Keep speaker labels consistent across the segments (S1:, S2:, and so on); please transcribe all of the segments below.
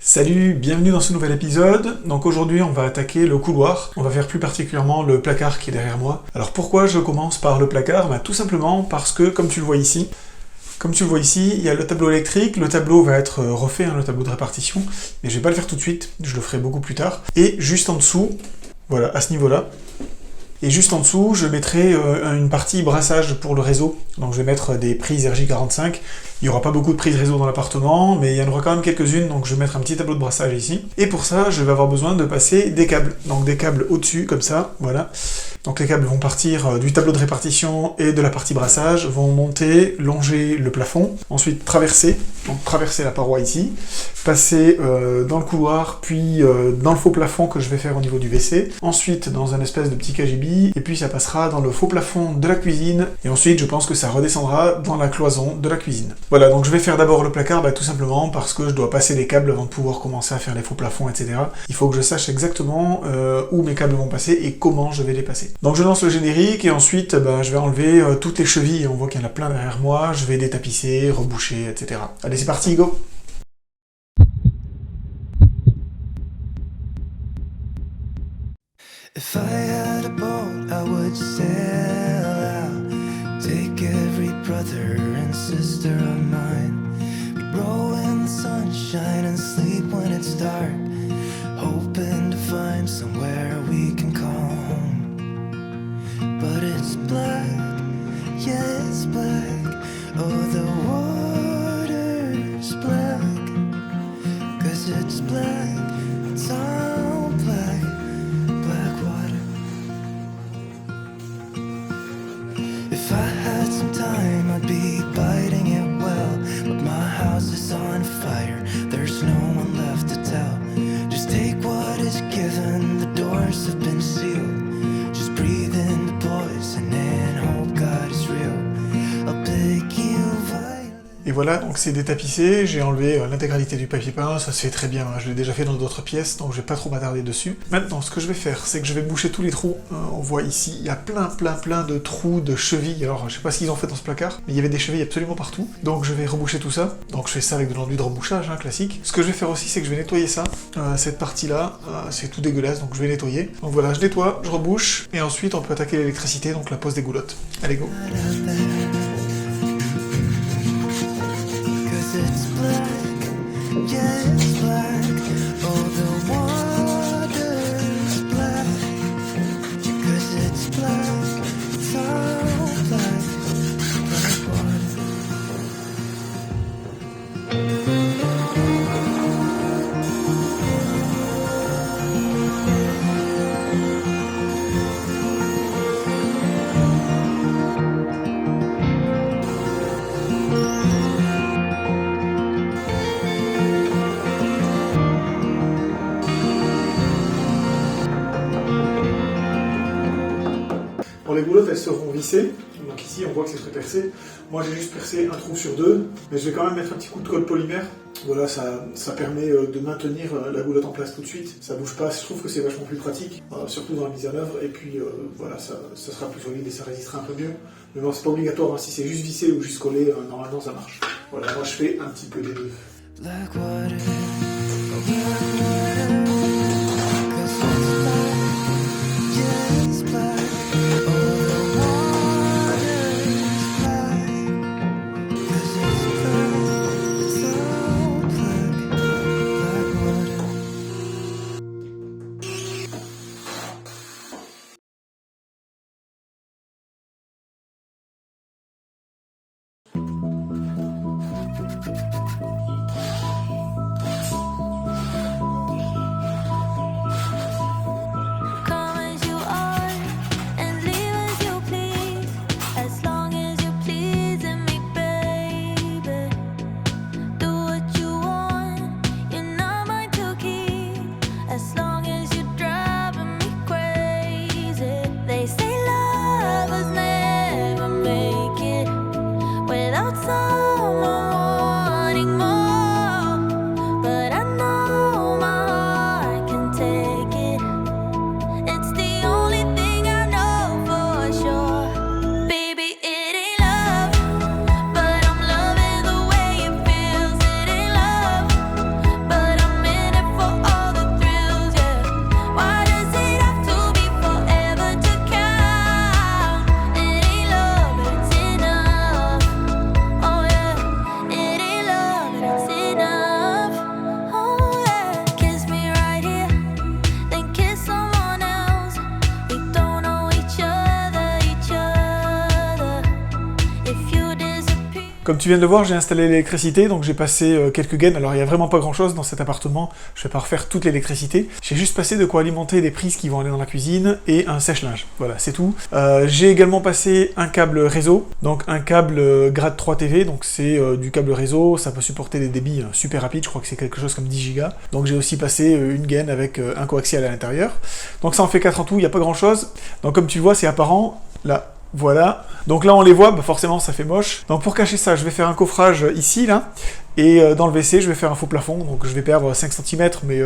S1: Salut, bienvenue dans ce nouvel épisode. Donc aujourd'hui on va attaquer le couloir, on va faire plus particulièrement le placard qui est derrière moi. Alors pourquoi je commence par le placard? Tout simplement parce que comme tu le vois ici, il y a le tableau électrique, le tableau va être refait, le tableau de répartition, mais je vais pas le faire tout de suite, je le ferai beaucoup plus tard. Et juste en dessous, voilà, à ce niveau-là, et juste en dessous, je mettrai une partie brassage pour le réseau. Donc je vais mettre des prises RJ45. Il n'y aura pas beaucoup de prises réseau dans l'appartement, mais il y en aura quand même quelques-unes, donc je vais mettre un petit tableau de brassage ici. Et pour ça, je vais avoir besoin de passer des câbles. Donc des câbles au-dessus, comme ça, voilà. Donc les câbles vont partir du tableau de répartition et de la partie brassage, vont monter, longer le plafond, ensuite traverser la paroi ici, passer dans le couloir, puis dans le faux plafond que je vais faire au niveau du WC, ensuite dans un espèce de petit KGB, et puis ça passera dans le faux plafond de la cuisine, et ensuite je pense que ça redescendra dans la cloison de la cuisine. Voilà, donc je vais faire d'abord le placard, tout simplement parce que je dois passer les câbles avant de pouvoir commencer à faire les faux plafonds, etc. Il faut que je sache exactement où mes câbles vont passer et comment je vais les passer. Donc je lance le générique, et ensuite je vais enlever toutes les chevilles, on voit qu'il y en a plein derrière moi, je vais détapisser, reboucher, etc. Allez, c'est parti, go!
S2: If I had a boat, I would sail out, take every brother and sister of mine. We'd row in the sunshine and sleep when it's dark, hoping to find somewhere we can call home. But it's black, yeah, it's black. Oh, the water's black, 'cause it's black, it's all black. If I had some time, I'd be biting it well, but my house is on fire, there's no one left to tell. Just take what is given, the doors have been sealed. Just breathe in the poison and hope God is real. I'll pick you violent.
S1: Et voilà, donc c'est détapissé, j'ai enlevé l'intégralité du papier peint, ça se fait très bien, je l'ai déjà fait dans d'autres pièces, donc je vais pas trop m'attarder dessus. Maintenant, ce que je vais faire, c'est que je vais boucher tous les trous. On voit ici, il y a plein de trous de chevilles, alors je sais pas ce qu'ils ont fait dans ce placard, mais il y avait des chevilles absolument partout, donc je vais reboucher tout ça. Donc je fais ça avec de l'enduit de rebouchage, classique. Ce que je vais faire aussi, c'est que je vais nettoyer ça, cette partie-là, c'est tout dégueulasse, donc je vais nettoyer. Donc voilà, je nettoie, je rebouche, et ensuite on peut attaquer l'électricité, donc la pose des goulottes. Allez, go!
S2: It's black, yeah, it's black. Oh, the water's black, 'cause it's black, it's all black, black water.
S1: Bon, les goulottes, elles seront vissées. Donc ici, on voit que c'est très percé. Moi, j'ai juste percé un trou sur deux. Mais je vais quand même mettre un petit coup de colle polymère. Voilà, ça permet de maintenir la goulotte en place tout de suite. Ça bouge pas. Je trouve que c'est vachement plus pratique, surtout dans la mise en œuvre. Et puis, voilà, ça sera plus solide et ça résistera un peu mieux. Mais bon, c'est pas obligatoire. Si c'est juste vissé ou juste collé, normalement, ça marche. Voilà, moi, je fais un petit peu des deux.
S2: Black water, oh, black water, 'cause it's black, yeah, it's black. Oh, the water's black, 'cause it's black, it's all black, black water.
S1: Comme tu viens de le voir, j'ai installé l'électricité, donc j'ai passé quelques gaines. Alors il y a vraiment pas grand chose dans cet appartement, je vais pas refaire toute l'électricité. J'ai juste passé de quoi alimenter des prises qui vont aller dans la cuisine et un sèche-linge. Voilà, c'est tout. J'ai également passé un câble réseau, donc un câble grade 3 TV, donc c'est du câble réseau, ça peut supporter des débits super rapides, je crois que c'est quelque chose comme 10 Go. Donc j'ai aussi passé une gaine avec un coaxial à l'intérieur. Donc ça en fait 4 en tout, il n'y a pas grand chose. Donc comme tu le vois, c'est apparent, là. Voilà, donc là on les voit, bah forcément ça fait moche. Donc pour cacher ça, je vais faire un coffrage ici, là, et dans le WC je vais faire un faux plafond, donc je vais perdre 5 cm, mais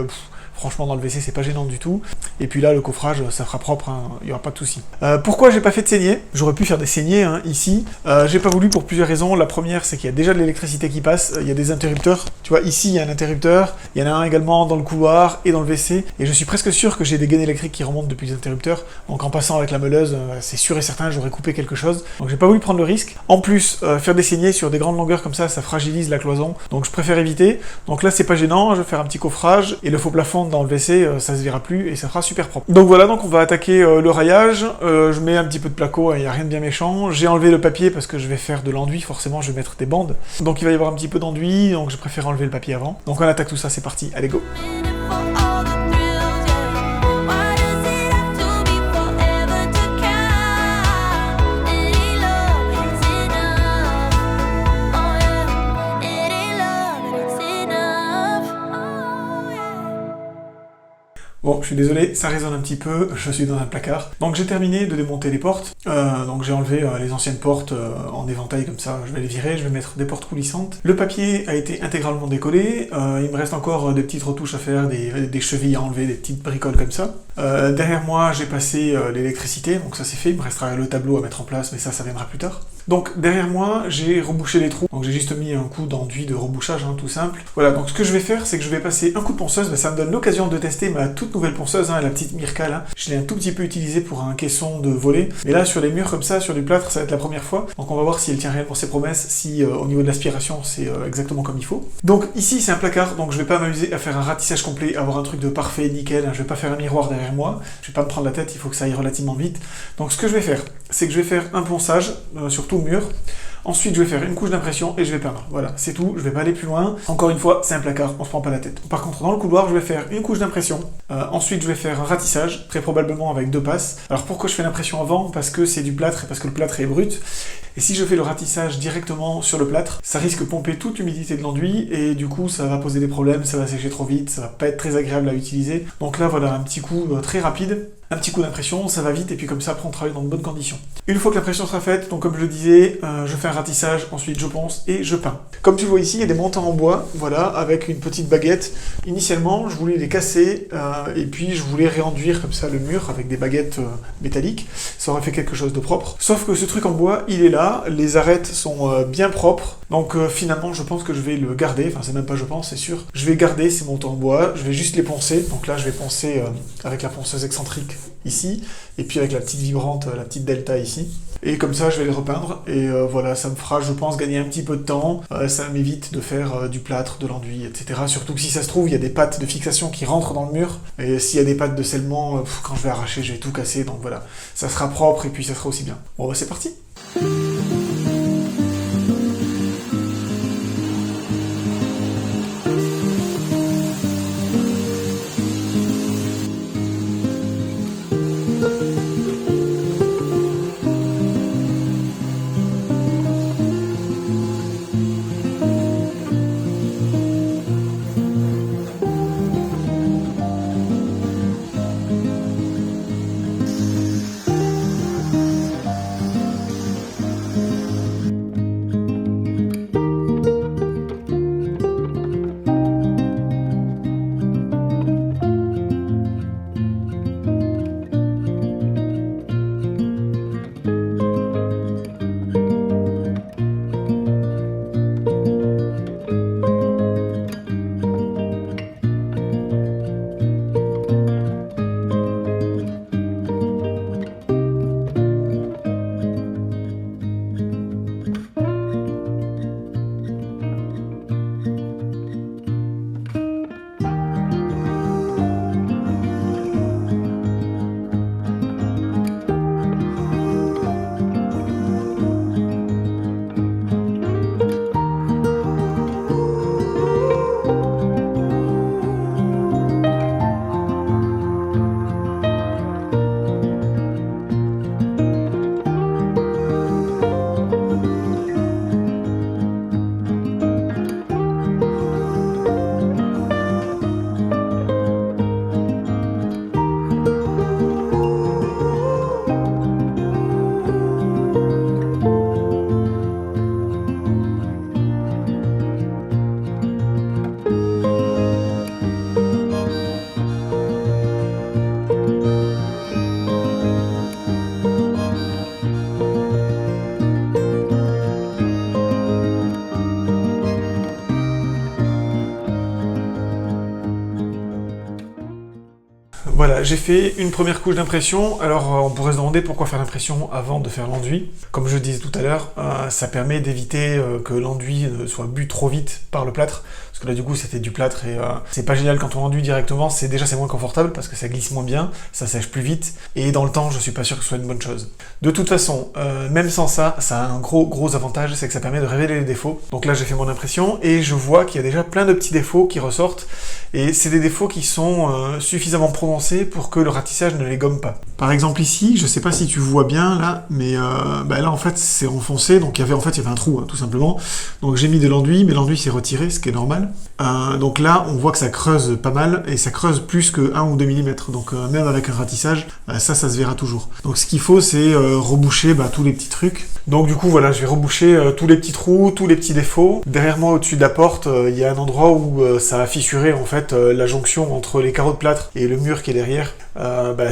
S1: franchement dans le WC c'est pas gênant du tout. Et puis là le coffrage ça fera propre, hein, il y aura pas de souci. Pourquoi j'ai pas fait de saignée? J'aurais pu faire des saignées ici. J'ai pas voulu pour plusieurs raisons. La première c'est qu'il y a déjà de l'électricité qui passe, il y a des interrupteurs. Tu vois ici il y a un interrupteur, il y en a un également dans le couloir et dans le WC. Et je suis presque sûr que j'ai des gaines électriques qui remontent depuis les interrupteurs. Donc en passant avec la meuleuse, c'est sûr et certain j'aurais coupé quelque chose. Donc j'ai pas voulu prendre le risque. En plus, faire des saignées sur des grandes longueurs comme ça fragilise la cloison. Donc je préfère éviter. Donc là c'est pas gênant, je vais faire un petit coffrage et le faux plafond dans le WC, ça se verra plus et ça sera super propre. Donc voilà, donc on va attaquer le raillage. Je mets un petit peu de placo, il n'y a rien de bien méchant. J'ai enlevé le papier parce que je vais faire de l'enduit, forcément je vais mettre des bandes. Donc il va y avoir un petit peu d'enduit, donc je préfère enlever le papier avant. Donc on attaque tout ça, c'est parti, allez go. Bon, je suis désolé, ça résonne un petit peu, je suis dans un placard. Donc j'ai terminé de démonter les portes, donc j'ai enlevé les anciennes portes en éventail comme ça, je vais les virer, je vais mettre des portes coulissantes. Le papier a été intégralement décollé, il me reste encore des petites retouches à faire, des chevilles à enlever, des petites bricoles comme ça. Derrière moi j'ai passé l'électricité, donc ça c'est fait, il me restera le tableau à mettre en place, mais ça viendra plus tard. Donc derrière moi j'ai rebouché les trous, donc j'ai juste mis un coup d'enduit de rebouchage, tout simple. Voilà, donc ce que je vais faire c'est que je vais passer un coup de ponceuse, ça me donne l'occasion de tester ma toute nouvelle ponceuse, la petite Mirka là. Je l'ai un tout petit peu utilisée pour un caisson de volet, mais là sur les murs comme ça, sur du plâtre, ça va être la première fois. Donc on va voir si elle tient réellement ses promesses, si au niveau de l'aspiration c'est exactement comme il faut. Donc ici c'est un placard, donc je vais pas m'amuser à faire un ratissage complet, avoir un truc de parfait, nickel, je vais pas faire un miroir derrière moi, je vais pas me prendre la tête, il faut que ça aille relativement vite. Donc ce que je vais faire, c'est que je vais faire un ponçage sur tout le mur. Ensuite, je vais faire une couche d'impression et je vais peindre. Voilà, c'est tout, je vais pas aller plus loin. Encore une fois, c'est un placard, on se prend pas la tête. Par contre, dans le couloir, je vais faire une couche d'impression. Ensuite, je vais faire un ratissage, très probablement avec 2 passes. Alors pourquoi je fais l'impression avant? Parce que c'est du plâtre et parce que le plâtre est brut. Et si je fais le ratissage directement sur le plâtre, ça risque de pomper toute l'humidité de l'enduit et du coup, ça va poser des problèmes, ça va sécher trop vite, ça va pas être très agréable à utiliser. Donc là, voilà, un petit coup très rapide. Un petit coup d'impression, ça va vite, et puis comme ça, après on travaille dans de bonnes conditions. Une fois que l'impression sera faite, donc comme je le disais, je fais un ratissage, ensuite je ponce et je peins. Comme tu le vois ici, il y a des montants en bois, voilà, avec une petite baguette. Initialement, je voulais les casser, et puis je voulais réenduire comme ça le mur avec des baguettes métalliques. Ça aurait fait quelque chose de propre. Sauf que ce truc en bois, il est là, les arêtes sont bien propres, donc finalement, je pense que je vais le garder, enfin c'est même pas je pense, c'est sûr. Je vais garder ces montants en bois, je vais juste les poncer, donc là je vais poncer avec la ponceuse excentrique ici, et puis avec la petite vibrante, la petite delta ici. Et comme ça, je vais les repeindre, et voilà, ça me fera, je pense, gagner un petit peu de temps, ça m'évite de faire du plâtre, de l'enduit, etc. Surtout que si ça se trouve, il y a des pattes de fixation qui rentrent dans le mur, et s'il y a des pattes de scellement, quand je vais arracher, je vais tout casser, donc voilà, ça sera propre, et puis ça sera aussi bien. Bon bah c'est parti. voilà, j'ai fait une première couche d'impression. Alors on pourrait se demander pourquoi faire l'impression avant de faire l'enduit. Comme je disais tout à l'heure, ça permet d'éviter que l'enduit ne soit bu trop vite par le plâtre. Parce que là du coup c'était du plâtre et c'est pas génial quand on enduit directement, c'est moins confortable parce que ça glisse moins bien, ça sèche plus vite, et dans le temps je suis pas sûr que ce soit une bonne chose. De toute façon, même sans ça, ça a un gros avantage, c'est que ça permet de révéler les défauts. Donc là j'ai fait mon impression et je vois qu'il y a déjà plein de petits défauts qui ressortent, et c'est des défauts qui sont suffisamment prononcés pour que le ratissage ne les gomme pas. Par exemple ici, je sais pas si tu vois bien là, mais là en fait c'est enfoncé, donc il y avait un trou tout simplement. Donc j'ai mis de l'enduit, mais l'enduit s'est retiré, ce qui est normal. Donc là, on voit que ça creuse pas mal, et ça creuse plus que 1 ou 2 mm, donc même avec un ratissage, ça se verra toujours. Donc ce qu'il faut, c'est reboucher tous les petits trucs. Donc du coup, voilà, je vais reboucher tous les petits trous, tous les petits défauts. Derrière moi, au-dessus de la porte, il y a un endroit où ça a fissuré, en fait, la jonction entre les carreaux de plâtre et le mur qui est derrière.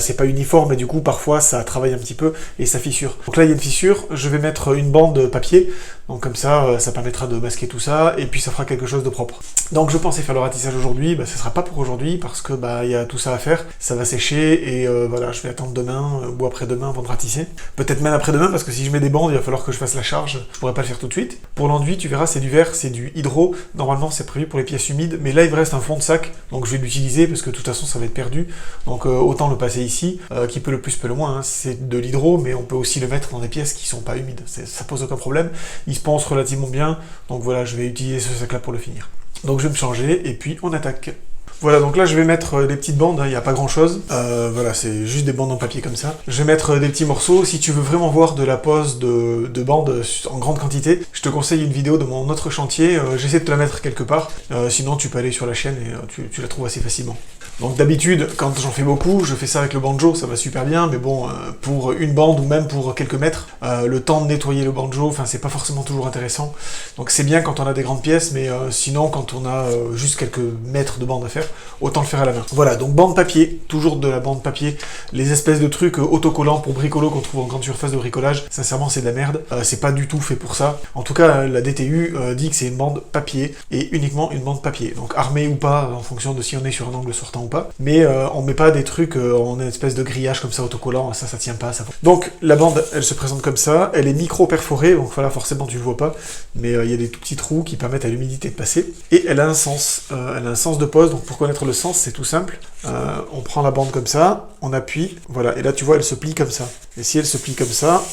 S1: C'est pas uniforme, et du coup, parfois, ça travaille un petit peu, et ça fissure. Donc là, il y a une fissure, je vais mettre une bande papier, donc comme ça, ça permettra de masquer tout ça, et puis ça fera quelque chose de propre. Donc je pensais faire le ratissage aujourd'hui, ce sera pas pour aujourd'hui parce que il y a tout ça à faire, ça va sécher, et voilà, je vais attendre demain ou après-demain avant de ratisser. Peut-être même après-demain, parce que si je mets des bandes, il va falloir que je fasse la charge, je pourrais pas le faire tout de suite. Pour l'enduit, tu verras, c'est du verre, c'est du hydro, normalement c'est prévu pour les pièces humides, mais là il me reste un fond de sac, donc je vais l'utiliser parce que de toute façon ça va être perdu, donc autant le passer ici, qui peut le plus peut le moins, c'est de l'hydro, mais on peut aussi le mettre dans des pièces qui sont pas humides, ça pose aucun problème, il se pense relativement bien, donc voilà, je vais utiliser ce sac là pour le finir. Donc je vais me changer, et puis on attaque. Voilà, donc là je vais mettre des petites bandes, il n'y a pas grand chose, voilà, c'est juste des bandes en papier comme ça. Je vais mettre des petits morceaux. Si tu veux vraiment voir de la pose de bandes en grande quantité, je te conseille une vidéo de mon autre chantier, j'essaie de te la mettre quelque part, sinon tu peux aller sur la chaîne et tu la trouves assez facilement. Donc d'habitude, quand j'en fais beaucoup, je fais ça avec le banjo, ça va super bien, mais bon, pour une bande ou même pour quelques mètres, le temps de nettoyer le banjo, c'est pas forcément toujours intéressant. Donc c'est bien quand on a des grandes pièces, mais sinon quand on a juste quelques mètres de bande à faire, autant le faire à la main. Voilà, donc bande papier, toujours de la bande papier, les espèces de trucs autocollants pour bricolo qu'on trouve en grande surface de bricolage, sincèrement c'est de la merde, c'est pas du tout fait pour ça. En tout cas, la DTU dit que c'est une bande papier, et uniquement une bande papier, donc armée ou pas, en fonction de si on est sur un angle sortant ou pas, mais on met pas des trucs en une espèce de grillage comme ça autocollant, ça tient pas, ça. Donc la bande, elle se présente comme ça, elle est micro perforée, donc voilà, forcément tu le vois pas, mais il y a des tout petits trous qui permettent à l'humidité de passer, et elle a un sens de pose. Donc pour connaître le sens, c'est tout simple, on prend la bande comme ça, on appuie, voilà, et là tu vois elle se plie comme ça, et si elle se plie comme ça,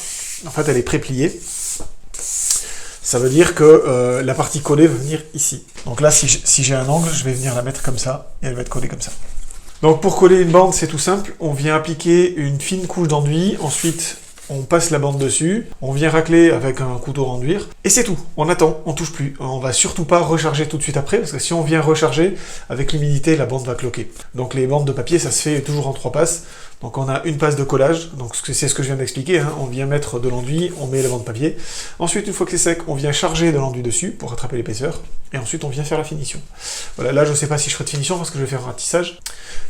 S1: en fait elle est pré-pliée. Ça veut dire que la partie collée va venir ici. Donc là, si j'ai un angle, je vais venir la mettre comme ça, et elle va être collée comme ça. Donc pour coller une bande, c'est tout simple, on vient appliquer une fine couche d'enduit, ensuite on passe la bande dessus, on vient racler avec un couteau renduire, et c'est tout, on attend, on touche plus. On va surtout pas recharger tout de suite après, parce que si on vient recharger, avec l'humidité, la bande va cloquer. Donc les bandes de papier, ça se fait toujours en 3 passes. Donc on a une passe de collage, donc c'est ce que je viens d'expliquer, on vient mettre de l'enduit, on met la bande papier. Ensuite, une fois que c'est sec, on vient charger de l'enduit dessus pour rattraper l'épaisseur, et ensuite on vient faire la finition. Voilà, là je sais pas si je ferai de finition parce que je vais faire un ratissage,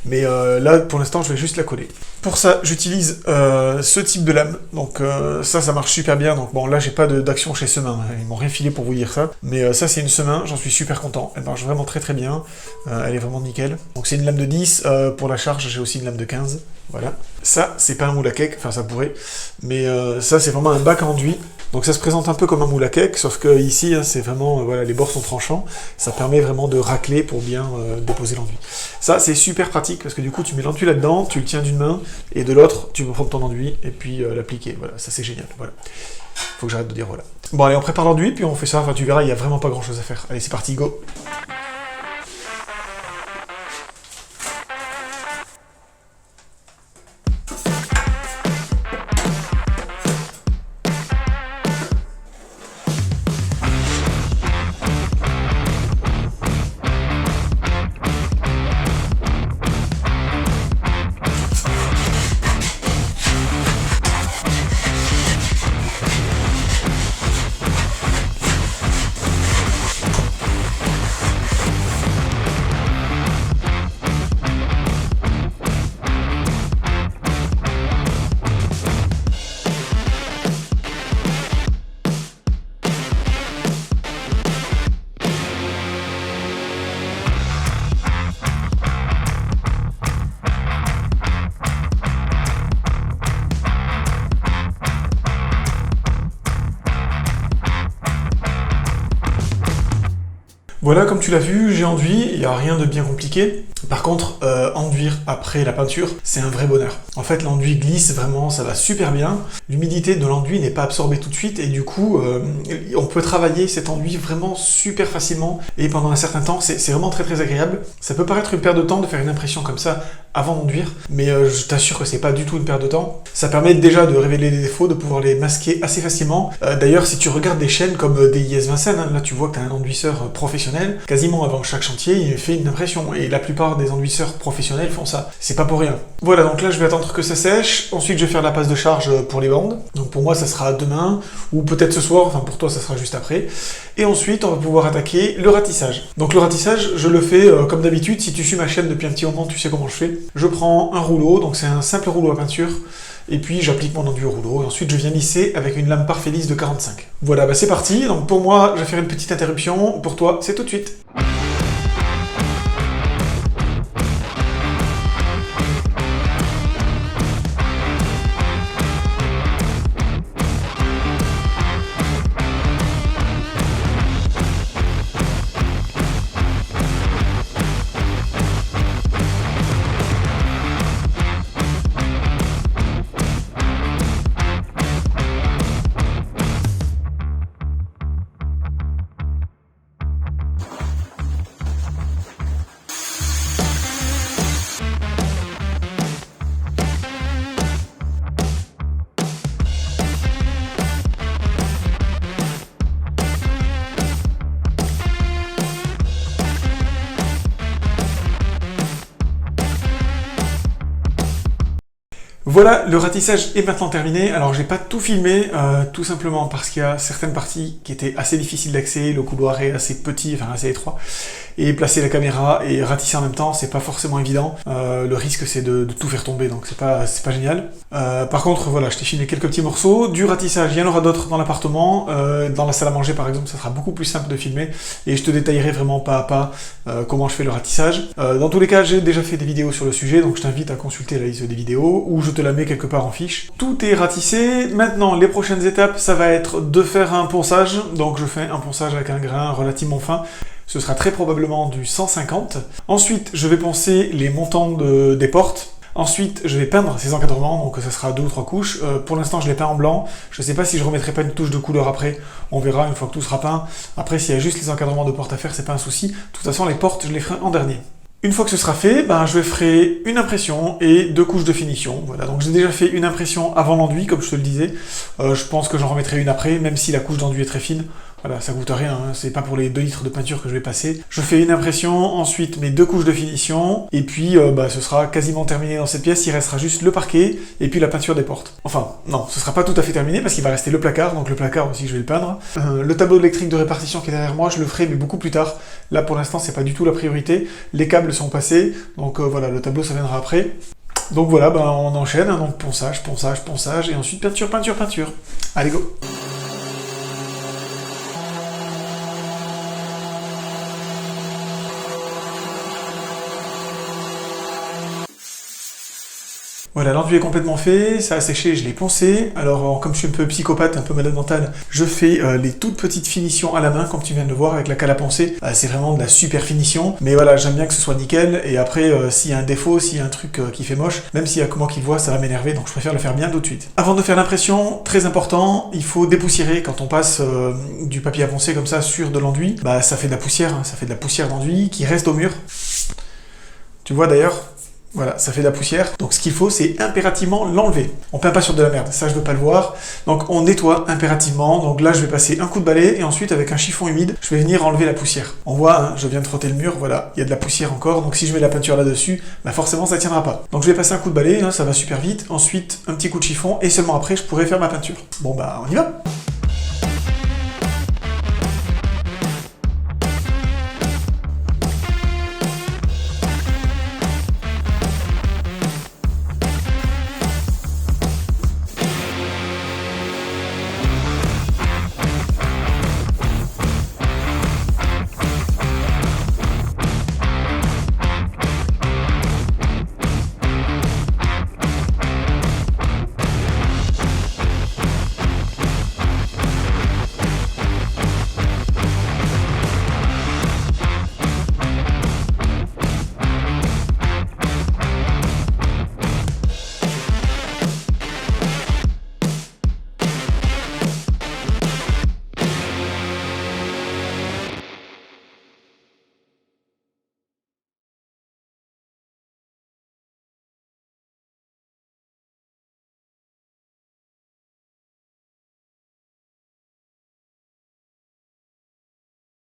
S1: mais là pour l'instant je vais juste la coller. Pour ça, j'utilise ce type de lame, donc ça marche super bien. Donc bon, là j'ai pas d'action chez Semin, ils m'ont rien filé pour vous dire ça, mais ça c'est une Semin, j'en suis super content, elle marche vraiment très bien, elle est vraiment nickel. Donc c'est une lame de 10, pour la charge j'ai aussi une lame de 15. Voilà. Ça, c'est pas un moule à cake, enfin ça pourrait, mais ça c'est vraiment un bac enduit, donc ça se présente un peu comme un moule à cake, sauf que ici, c'est vraiment, voilà, les bords sont tranchants, ça permet vraiment de racler pour bien déposer l'enduit. Ça, c'est super pratique, parce que du coup, tu mets l'enduit là-dedans, tu le tiens d'une main, et de l'autre, tu peux prendre ton enduit, et puis l'appliquer, voilà, ça c'est génial, voilà. Faut que j'arrête de dire voilà. Bon allez, on prépare l'enduit, puis on fait ça, enfin tu verras, il y a vraiment pas grand-chose à faire. Allez, c'est parti, go! Voilà, comme tu l'as vu, j'ai enduit, il n'y a rien de bien compliqué. Par contre, enduire après la peinture, c'est un vrai bonheur. En fait, l'enduit glisse vraiment, ça va super bien. L'humidité de l'enduit n'est pas absorbée tout de suite et du coup, on peut travailler cet enduit vraiment super facilement et pendant un certain temps, c'est vraiment très très agréable. Ça peut paraître une perte de temps de faire une impression comme ça avant d'enduire, mais je t'assure que c'est pas du tout une perte de temps. Ça permet déjà de révéler les défauts, de pouvoir les masquer assez facilement. D'ailleurs, si tu regardes des chaînes comme DIS Vincennes, hein, là tu vois que tu as un enduisseur professionnel, quasiment avant chaque chantier, il fait une impression et la plupart des enduisseurs professionnels font ça. C'est pas pour rien. Voilà, donc là je vais attendre que ça sèche. Ensuite, je vais faire la passe de charge pour les bandes. Donc pour moi, ça sera demain ou peut-être ce soir. Enfin pour toi, ça sera juste après. Et ensuite, on va pouvoir attaquer le ratissage. Donc le ratissage, je le fais comme d'habitude. Si tu suis ma chaîne depuis un petit moment, tu sais comment je fais. Je prends un rouleau, donc c'est un simple rouleau à peinture. Et puis j'applique mon enduit au rouleau, et ensuite je viens lisser avec une lame parfait lisse de 45. Voilà, bah c'est parti. Donc pour moi, je vais faire une petite interruption. Pour toi, c'est tout de suite. Voilà, le ratissage est maintenant terminé. Alors j'ai pas tout filmé, tout simplement parce qu'il y a certaines parties qui étaient assez difficiles d'accès, le couloir est assez petit, enfin assez étroit, et placer la caméra et ratisser en même temps, c'est pas forcément évident. Le risque c'est de tout faire tomber, donc c'est pas génial. Par contre, voilà, je t'ai filmé quelques petits morceaux. Du ratissage, il y en aura d'autres dans l'appartement. Dans la salle à manger par exemple, ça sera beaucoup plus simple de filmer, et je te détaillerai vraiment pas à pas comment je fais le ratissage. Dans tous les cas, j'ai déjà fait des vidéos sur le sujet, donc je t'invite à consulter la liste des vidéos, où je te la mets quelque part en fiche. Tout est ratissé. Maintenant, les prochaines étapes, ça va être de faire un ponçage. Donc je fais un ponçage avec un grain relativement fin. Ce sera très probablement du 150. Ensuite, je vais poncer les montants des portes. Ensuite, je vais peindre ces encadrements, donc ça sera 2 ou 3 couches. Pour l'instant, je les peins en blanc. Je ne sais pas si je remettrai pas une touche de couleur après. On verra une fois que tout sera peint. Après, s'il y a juste les encadrements de porte à faire, c'est pas un souci. De toute façon, les portes, je les ferai en dernier. Une fois que ce sera fait, je ferai une impression et 2 couches de finition. Voilà, donc j'ai déjà fait une impression avant l'enduit, comme je te le disais. Je pense que j'en remettrai une après, même si la couche d'enduit est très fine. Voilà, ça coûte rien, hein. C'est pas pour les 2 litres de peinture que je vais passer. Je fais une impression, ensuite mes 2 couches de finition, et puis ce sera quasiment terminé dans cette pièce. Il restera juste le parquet et puis la peinture des portes. Enfin, non, ce sera pas tout à fait terminé parce qu'il va rester le placard, donc le placard aussi je vais le peindre. Le tableau électrique de répartition qui est derrière moi, je le ferai mais beaucoup plus tard. Là pour l'instant c'est pas du tout la priorité. Les câbles sont passés, donc voilà, le tableau ça viendra après. Donc voilà, on enchaîne, hein, donc ponçage, ponçage, ponçage, et ensuite peinture, peinture, peinture. Allez go! Voilà, l'enduit est complètement fait, ça a séché, je l'ai poncé. Alors, comme je suis un peu psychopathe, un peu malade mental, je fais les toutes petites finitions à la main, comme tu viens de le voir, avec la cale à poncer. C'est vraiment de la super finition. Mais voilà, j'aime bien que ce soit nickel. Et après, s'il y a un défaut, s'il y a un truc qui fait moche, même s'il y a que moi qui le vois, ça va m'énerver. Donc, je préfère le faire bien tout de suite. Avant de faire l'impression, très important, il faut dépoussiérer. Quand on passe du papier à poncer comme ça sur de l'enduit, ça fait de la poussière, hein, ça fait de la poussière d'enduit qui reste au mur. Tu vois d'ailleurs? Voilà, ça fait de la poussière. Donc ce qu'il faut, c'est impérativement l'enlever. On peint pas sur de la merde, ça je veux pas le voir. Donc on nettoie impérativement. Donc là, je vais passer un coup de balai et ensuite avec un chiffon humide, je vais venir enlever la poussière. On voit, hein, je viens de frotter le mur, voilà, il y a de la poussière encore. Donc si je mets la peinture là-dessus, forcément ça tiendra pas. Donc je vais passer un coup de balai, hein, ça va super vite. Ensuite, un petit coup de chiffon et seulement après, je pourrai faire ma peinture. Bon on y va!